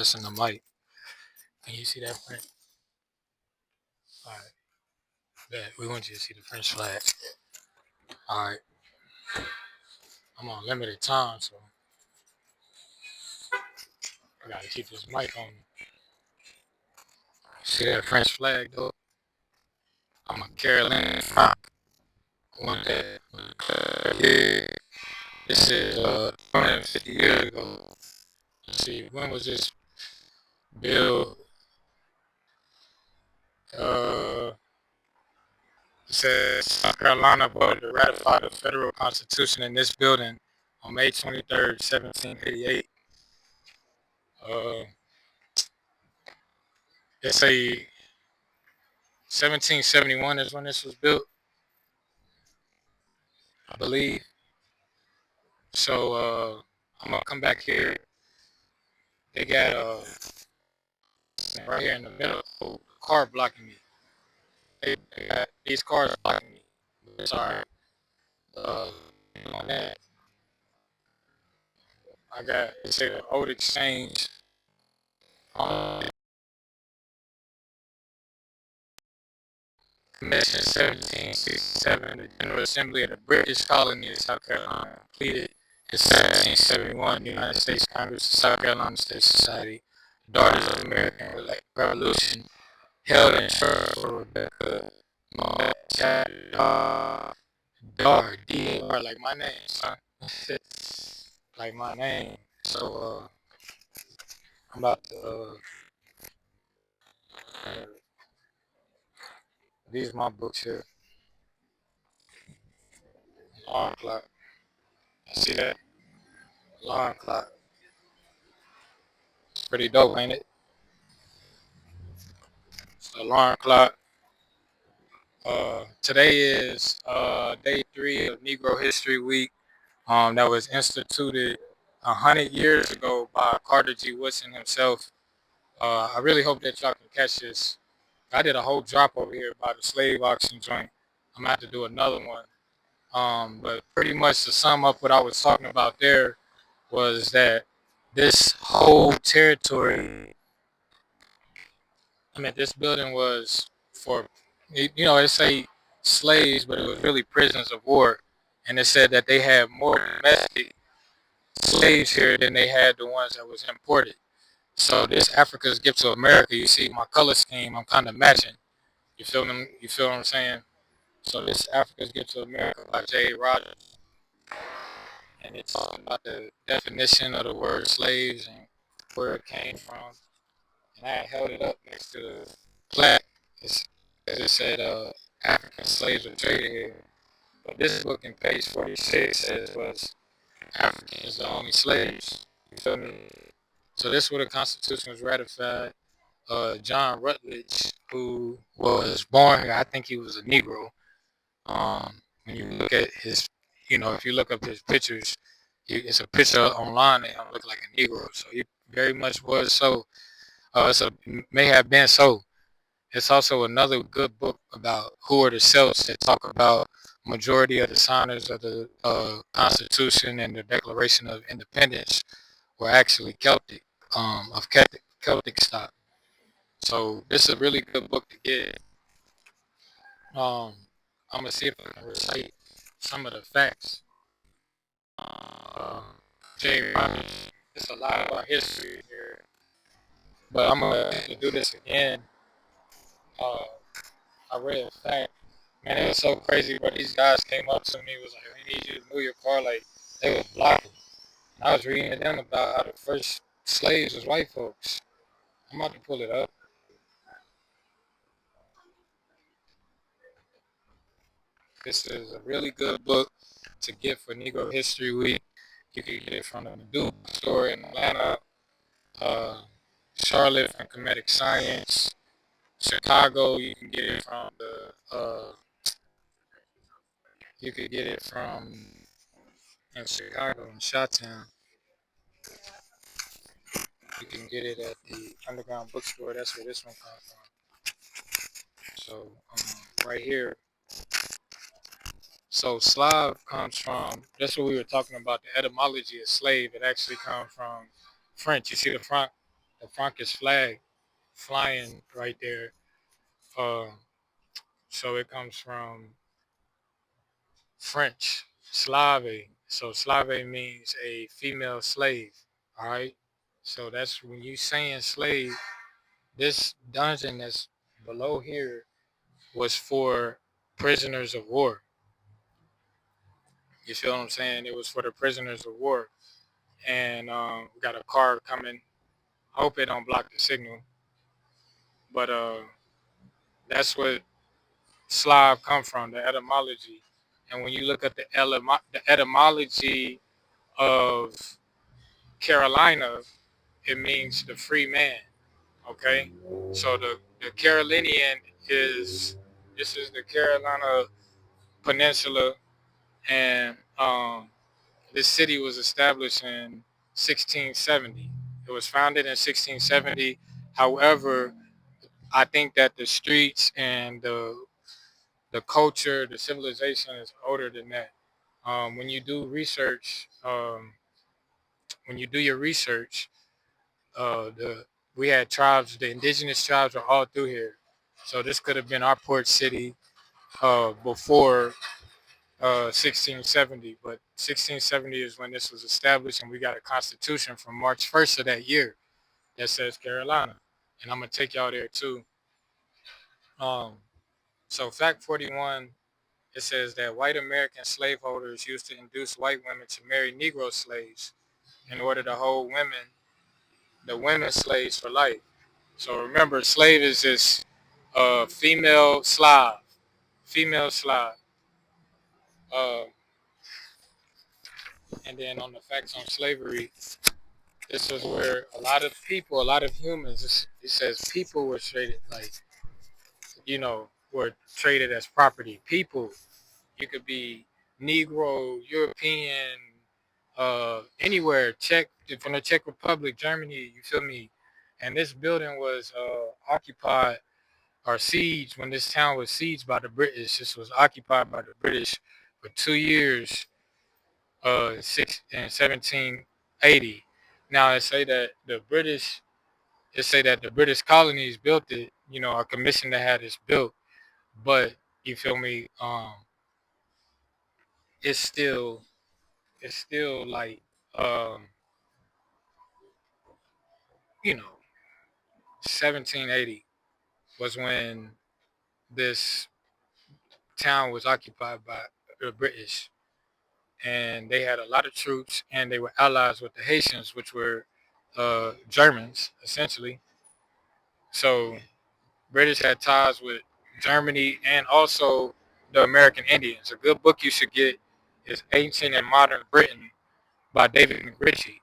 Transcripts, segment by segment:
pressing the mic. Can you see that print? All right. Bet. We want you to see the French flag. All right. I'm on limited time, so I gotta keep this mic on. See that French flag, though? I'm a Carolina Frank. One that. Yeah. This is 250 years ago. Let's see, when was this bill? It says South Carolina voted to ratify the federal constitution in this building on May 23rd, 1788. Uh, it's a 1771 is when this was built, I believe. So I'm gonna come back here. They got right here in the middle, a car blocking me. They got these cars blocking me. Sorry. On that, I got it said the old exchange. Convention 1767, the General Assembly of the British Colony of South Carolina completed in 1771, the United States Congress of South Carolina State Society, Daughters of the American Revolution, held in church for Rebecca Dar, D-A-R, like my name, son. Like my name. So, I'm about to, these are my books here. Alarm clock. See that? Alarm clock. It's pretty dope, ain't it? It's the alarm clock. Today is day 3 of Negro History Week. That was instituted 100 years ago by Carter G. Woodson himself. I really hope that y'all can catch this. I did a whole drop over here about the slave auction joint. I'm gonna have to do another one. But pretty much to sum up what I was talking about there was that this whole territory, this building was for, it say slaves, but it was really prisoners of war. And it said that they had more domestic slaves here than they had the ones that was imported. So this Africa's gift to America, you see my color scheme, I'm kind of matching. You feel them? You feel what I'm saying? So this Africa's gift to America by J. Rogers, and it's talking about the definition of the word slaves and where it came from. And I held it up next to the plaque. It said African slaves were traded here. But this book in page 46 says was Africans the only slaves. You feel me? So this is where the Constitution was ratified. John Rutledge, who was born here, I think he was a Negro. When you look at his, if you look up his pictures, it's a picture online that him look like a Negro. So he very much was so. May have been so. It's also another good book about who are the Celts that talk about majority of the signers of the Constitution and the Declaration of Independence were actually Celtic, of Celtic stock. So this is a really good book to get. Um, I'm gonna see if I can recite some of the facts. Uh, J. Rogers. It's a lot of our history here, but I'm gonna do this again. Uh, I read a fact. Man, it was so crazy, but these guys came up to me, was like, "We need you to move your car," like they was blocking. And I was reading to them about how the first slaves was white folks. I'm about to pull it up. This is a really good book to get for Negro History Week. You can get it from the Duke store in Atlanta, uh, Charlotte from Comedic Science, Chicago. You can get it from you could get it from in Chicago in Chi-Town. You can get it at the Underground Bookstore. That's where this one comes from. So right here. So Slav comes from. That's what we were talking about. The etymology of slave. It actually comes from French. You see the front. the Frankish flag flying right there. Uh, so it comes from French, slave. So slave means a female slave. All right. So that's when you saying slave. This dungeon that's below here was for prisoners of war. You feel what I'm saying? It was for the prisoners of war. And we got a car coming. I hope it don't block the signal. But that's what Slav come from, the etymology. And when you look at the etymology of Carolina, it means the free man. Okay, so the Carolinian is this is the Carolina Peninsula, and this city was established in 1670. It was founded in 1670. However, I think that the streets and the culture, the civilization is older than that. When you do research, when you do your research, the we had tribes, the indigenous tribes are all through here. So this could have been our port city before 1670, but 1670 is when this was established, and we got a constitution from March 1st of that year that says Carolina, and I'm gonna take y'all there too. Um, so fact 41, it says that white American slaveholders used to induce white women to marry Negro slaves in order to hold the women slaves for life. So remember, slave is this female Slav, female Slav. Uh, and then on the facts on slavery, this is where a lot of people, a lot of humans, it says people were traded, like, were traded as property. People, you could be Negro, European, anywhere, Czech, from the Czech Republic, Germany, you feel me? And this building was occupied or sieged when this town was sieged by the British. This was occupied by the British for 2 years, in 1780. Now they say that the British colonies built it, or commissioned to have this built, but you feel me? It's still, like, um, you know, 1780 was when this town was occupied by the British, and they had a lot of troops, and they were allies with the Haitians, which were Germans essentially. So British had ties with Germany and also the American Indians. A good book you should get is Ancient and Modern Britain by David McRitchie,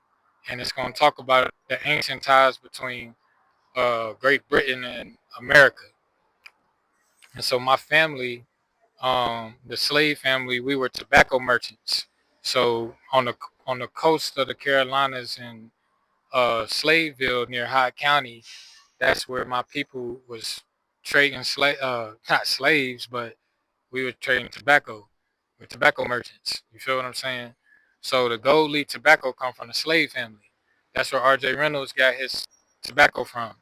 and it's going to talk about the ancient ties between Great Britain and America. And so my family, the slave family, we were tobacco merchants. So on the coast of the Carolinas in Slaveville near Hyde County, that's where my people was trading not slaves, but we were trading tobacco. We're tobacco merchants. You feel what I'm saying? So the gold leaf tobacco come from the slave family. That's where R.J. Reynolds got his tobacco from.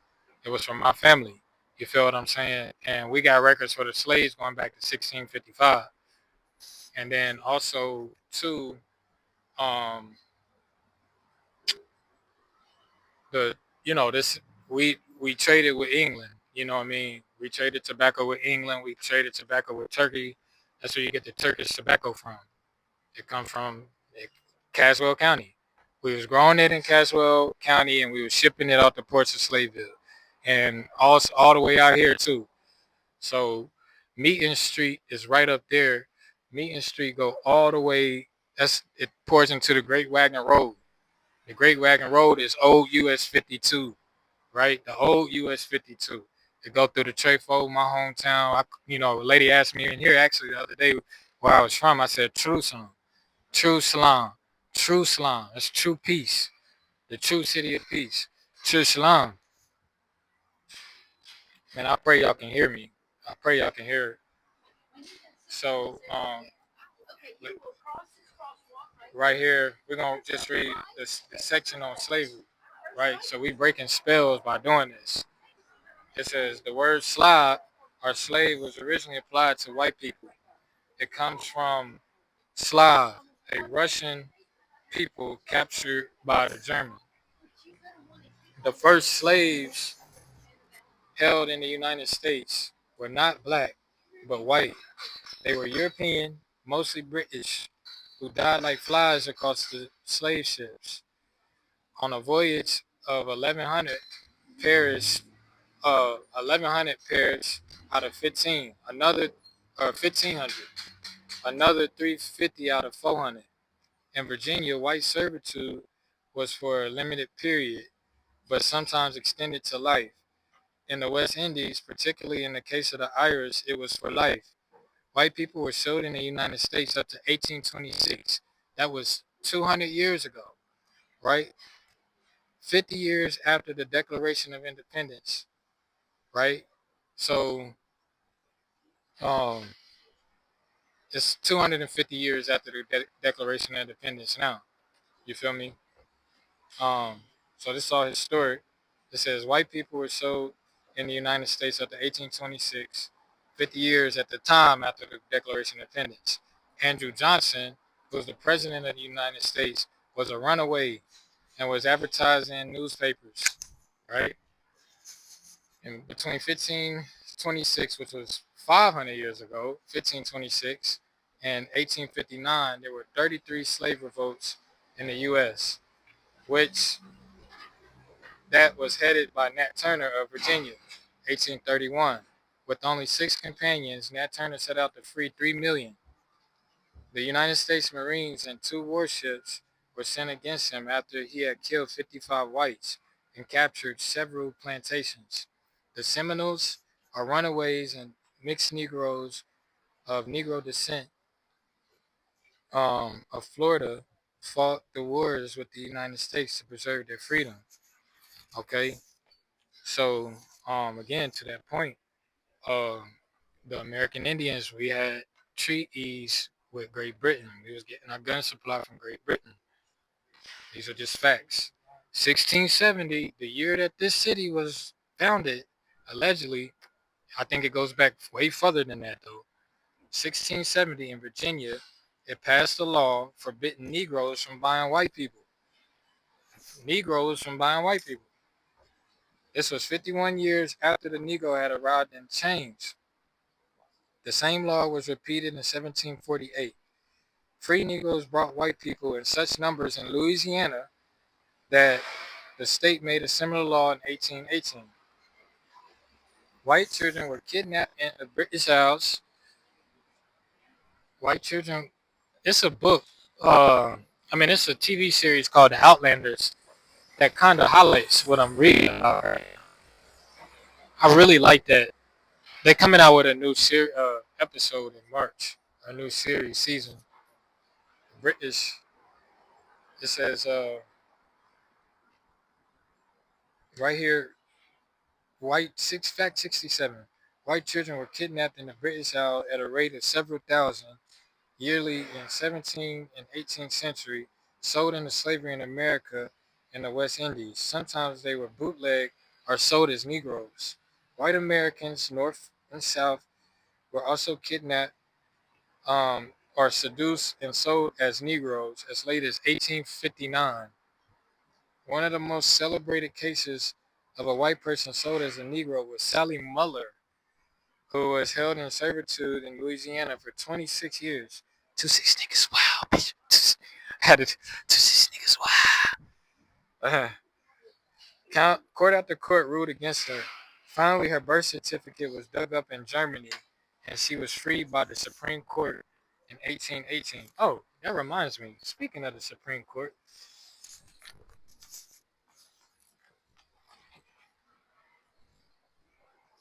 It was from my family. You feel what I'm saying? And we got records for the slaves going back to 1655. And then also too, um, the this we traded with England. You know what I mean? We traded tobacco with England. We traded tobacco with Turkey. That's where you get the Turkish tobacco from. It come from Caswell County. We was growing it in Caswell County, and we was shipping it out the ports of Slaveville, and all the way out here too. So Meeting Street is right up there. Meeting Street go all the way. It pours into the Great Wagon Road. The Great Wagon Road is old US 52, right? The old US 52. It go through the Trefo, my hometown. A lady asked me in here actually the other day where I was from. I said, True Song. True Salam. True Salam. That's true peace. The true city of peace. True Salam. Man, I pray y'all can hear me. I pray y'all can hear it. So, right here, we're going to just read this section on slavery. right? So we breaking spells by doing this. It says the word Slav or slave was originally applied to white people. It comes from Slav, a Russian people captured by the Germans. The first slaves held in the United States were not black, but white. They were European, mostly British, who died like flies across the slave ships. On a voyage of 1100 pairs out of 15, another 1500, another 350 out of 400. In Virginia, white servitude was for a limited period, but sometimes extended to life. In the West Indies, particularly in the case of the Irish, it was for life. White people were sold in the United States up to 1826. That was 200 years ago, right? 50 years after the Declaration of Independence, right? So um, it's 250 years after the Declaration of Independence now. You feel me? Um, so this is all historic. It says white people were sold in the United States up to 1826, 50 years at the time after the Declaration of Independence. Andrew Johnson, who was the president of the United States, was a runaway and was advertised in newspapers, right? And between 1526, which was 500 years ago, 1526, and 1859, there were 33 slave revolts in the U.S., which that was headed by Nat Turner of Virginia, 1831. With only 6 companions, Nat Turner set out to free 3 million. The United States Marines and 2 warships were sent against him after he had killed 55 whites and captured several plantations. The Seminoles are runaways and mixed Negroes of Negro descent of Florida fought the wars with the United States to preserve their freedom. Okay, so again to that point, uh, the American Indians, we had treaties with Great Britain. We was getting our gun supply from Great Britain. These are just facts. 1670, the year that this city was founded, allegedly, I think it goes back way further than that though. 1670 in Virginia, it passed a law forbidding Negroes from buying white people. Negroes from buying white people. This was 51 years after the Negro had arrived in chains. The same law was repeated in 1748. Free Negroes brought white people in such numbers in Louisiana that the state made a similar law in 1818. White children were kidnapped in the British Isles. White children, it's a book, it's a TV series called The Outlanders that kind of highlights what I'm reading about right now. I really like that. They're coming out with a new episode in March, a new series season. British, it says right here, fact 67. White children were kidnapped in the British Isles at a rate of several thousand yearly in 17th and 18th century, sold into slavery in America and the West Indies. Sometimes they were bootlegged or sold as Negroes. White Americans, North and South, were also kidnapped or seduced and sold as Negroes as late as 1859. One of the most celebrated cases of a white person sold as a Negro was Sally Muller, who was held in servitude in Louisiana for 26 years. 26 niggas, wow, bitch. Had it. 26 niggas, wow. Court after court ruled against her. Finally, her birth certificate was dug up in Germany, and she was freed by the Supreme Court in 1818. Oh, that reminds me. Speaking of the Supreme Court,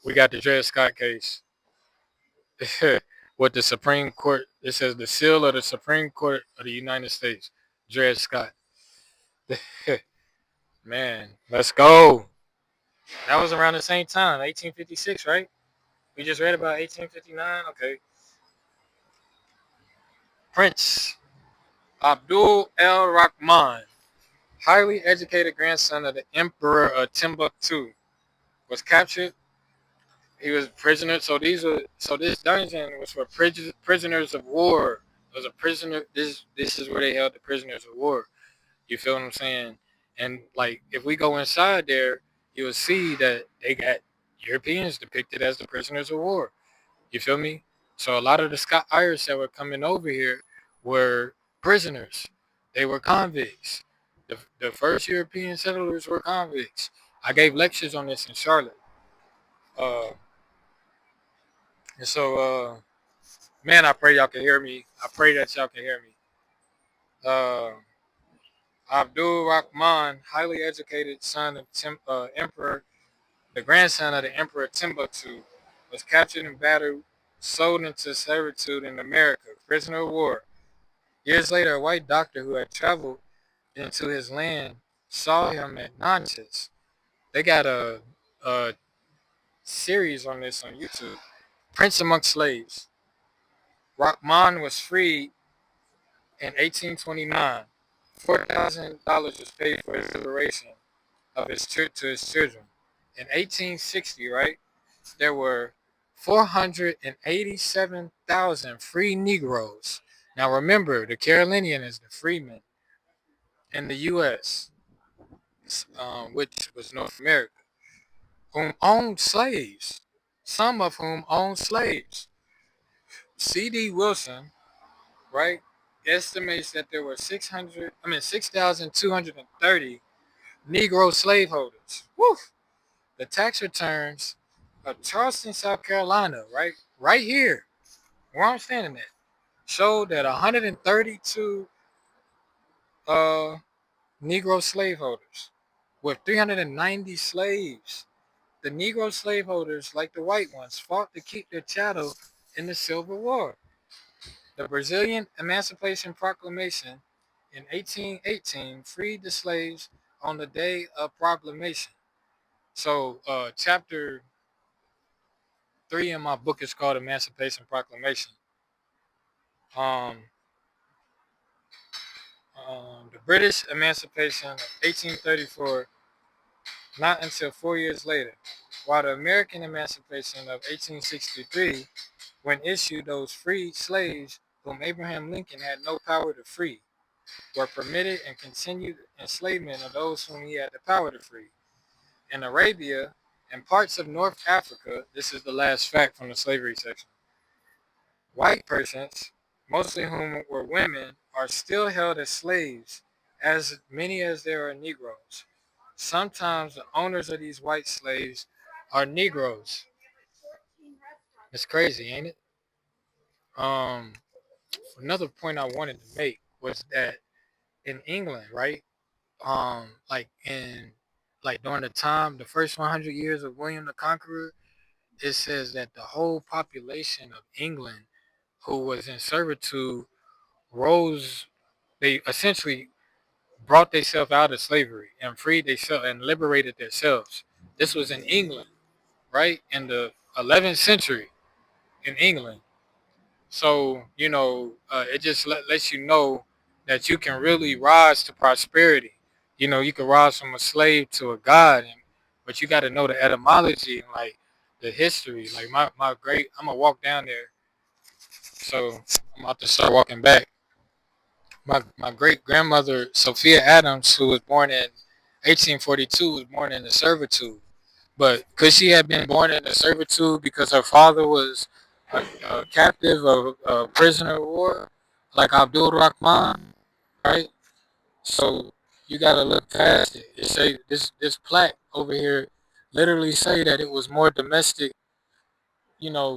we got the Dred Scott case. With the Supreme Court, it says the seal of the Supreme Court of the United States, Dred Scott. Man, let's go. That was around the same time, 1856, right? We just read about 1859. Okay. Prince Abdul El Rahman highly educated grandson of the Emperor of Timbuktu, was captured. He was a prisoner. So this dungeon was for prisoners of war. It was a prisoner. This is where they held the prisoners of war. You feel what I'm saying? And like if we go inside there, you'll see that they got Europeans depicted as the prisoners of war. You feel me? So a lot of the Scott Irish that were coming over here were prisoners. They were convicts. The first European settlers were convicts. I gave lectures on this in Charlotte. Uh, and so, man, I pray y'all can hear me. I pray that y'all can hear me. Uh, Abdul Rahman, highly educated son of Emperor, the grandson of the Emperor Timbuktu, was captured and battered, sold into servitude in America, prisoner of war. Years later, a white doctor who had traveled into his land saw him at Natchez. They got a series on this on YouTube. Prince Amongst Slaves. Rahman was freed in 1829. $4,000 was paid for his liberation of to his children. In 1860, right, there were 487,000 free Negroes. Now remember, the Carolinian is the freeman in the U.S., which was North America, whom owned slaves, some of whom owned slaves. C.D. Wilson, right, estimates that there were 6,230 Negro slaveholders. Woo! The tax returns of Charleston, South Carolina, right here, where I'm standing at, showed that 132 uh, Negro slaveholders with 390 slaves. The Negro slaveholders, like the white ones, fought to keep their chattel in the Civil War. The Brazilian Emancipation Proclamation in 1818 freed the slaves on the day of proclamation. So, chapter 3 in my book is called Emancipation Proclamation. Um, the British Emancipation of 1834, not until 4 years later, while the American Emancipation of 1863, when issued, those freed slaves whom Abraham Lincoln had no power to free were permitted and continued enslavement of those whom he had the power to free. In Arabia and parts of North Africa, this is the last fact from the slavery section, white persons, mostly whom were women, are still held as slaves, as many as there are Negroes. Sometimes the owners of these white slaves are Negroes. It's crazy, ain't it? Um, Another point I wanted to make was that in England, right? Like during the time, the first 100 years of William the Conqueror, it says that the whole population of England who was in servitude rose. They essentially brought themselves out of slavery and freed themselves and liberated themselves. This was in England, right? In the 11th century in England. So, it just lets you know that you can really rise to prosperity. You can rise from a slave to a god, but you got to know the etymology and like the history. Like I'm going to walk down there. So I'm about to start walking back. My great grandmother, Sophia Adams, who was born in 1842, was born into servitude. But because she had been born into servitude because her father was a captive, a prisoner of war, like Abdul Rahman, right? So you gotta look past it. It say this plaque over here literally say that it was more domestic,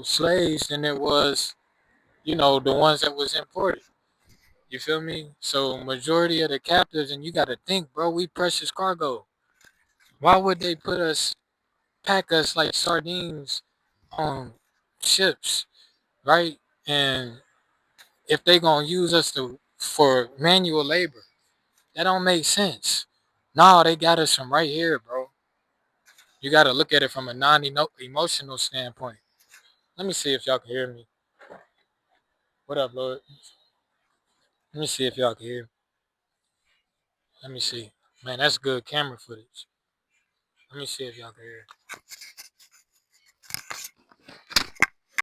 slaves than it was, the ones that was imported. You feel me? So majority of the captives, and you gotta think, bro, we precious cargo. Why would they pack us like sardines on ships, right? And if they gonna use us for manual labor, that don't make sense. No, they got us from right here, bro. You gotta look at it from a non-emotional standpoint. Let me see if y'all can hear me. What up, Lord? Let me see if y'all can hear me. Let me see. Man, that's good camera footage. Let me see if y'all can hear.